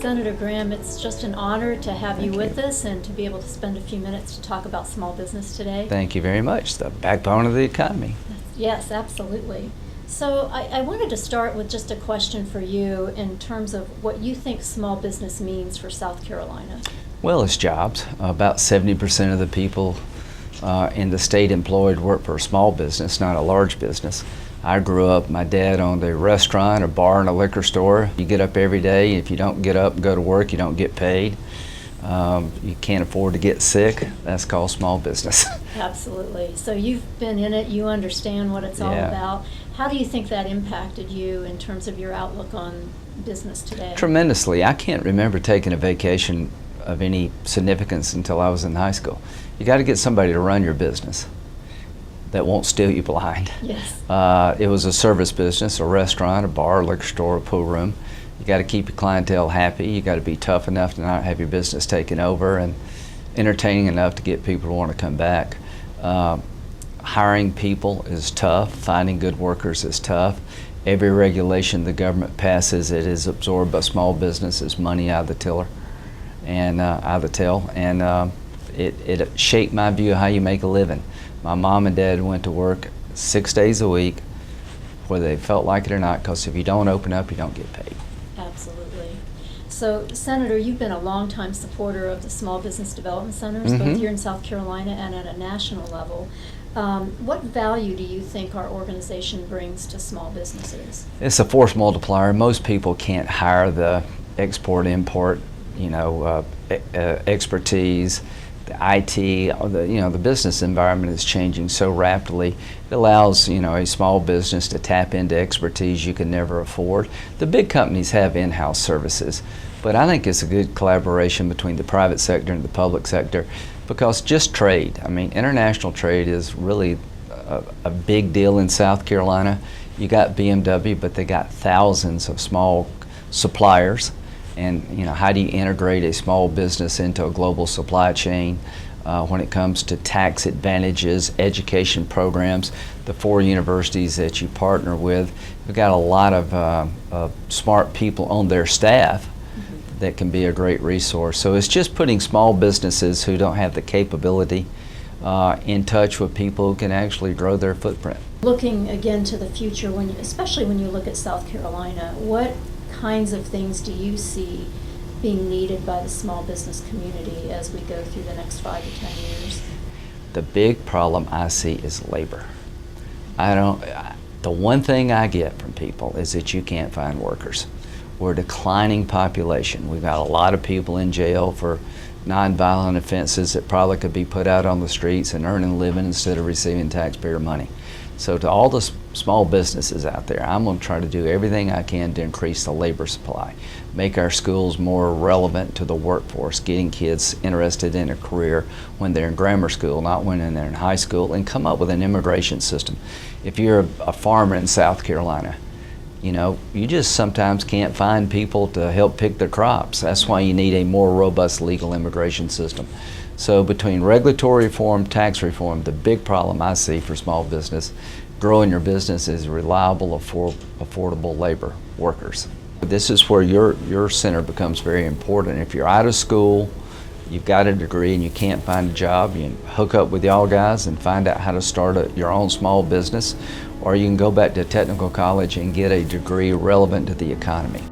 Senator Graham, it's just an honor to have you with us and to be able to spend a few minutes to talk about small business today. Thank you very much. The backbone of the economy. Yes, absolutely. So I wanted to start with just a question for you in terms of what you think small business means for South Carolina. Well, it's jobs. About 70% of the people in the state employed work for a small business, not a large business. I grew up, my dad owned a restaurant, a bar, and a liquor store. You get up every day. If you don't get up and go to work, you don't get paid. You can't afford to get sick. That's called small business. Absolutely. So you've been in it. You understand what it's all about. How do you think that impacted you in terms of your outlook on business today? Tremendously. I can't remember taking a vacation of any significance until I was in high school. You got to get somebody to run your business that won't steal you blind. Yes. It was a service business, a restaurant, a bar, a liquor store, a pool room. You got to keep your clientele happy. You got to be tough enough to not have your business taken over, and entertaining enough to get people to want to come back. Hiring people is tough. Finding good workers is tough. Every regulation the government passes, it is absorbed by small businesses, money out of the tiller and out of the till, and it shaped my view of how you make a living. My mom and dad went to work 6 days a week, whether they felt like it or not, because if you don't open up, you don't get paid. Absolutely. So, Senator, you've been a longtime supporter of the Small Business Development Centers, both here in South Carolina and at a national level. What value do you think our organization brings to small businesses? It's a force multiplier. Most people can't hire the export-import, expertise. The IT, the business environment is changing so rapidly. It allows, a small business to tap into expertise you can never afford. The big companies have in-house services, but I think it's a good collaboration between the private sector and the public sector, because just trade, international trade is really a big deal in South Carolina. You got BMW, but they got thousands of small suppliers. And how do you integrate a small business into a global supply chain when it comes to tax advantages, education programs, the 4 universities that you partner with? We've got a lot of smart people on their staff that can be a great resource. So it's just putting small businesses who don't have the capability in touch with people who can actually grow their footprint. Looking again to the future, especially when you look at South Carolina, what kinds of things do you see being needed by the small business community as we go through the next 5 to 10 years? The big problem I see is labor. The one thing I get from people is that you can't find workers. We're a declining population. We've got a lot of people in jail for nonviolent offenses that probably could be put out on the streets and earning a living instead of receiving taxpayer money. So to all the small businesses out there, I'm going to try to do everything I can to increase the labor supply, make our schools more relevant to the workforce, getting kids interested in a career when they're in grammar school, not when they're in high school, and come up with an immigration system. If you're a farmer in South Carolina, you just sometimes can't find people to help pick their crops. That's why you need a more robust legal immigration system. So between regulatory reform, tax reform, the big problem I see for small business, growing your business, is reliable, affordable labor workers. This is where your center becomes very important. If you're out of school, you've got a degree and you can't find a job, you can hook up with y'all guys and find out how to start your own small business, or you can go back to technical college and get a degree relevant to the economy.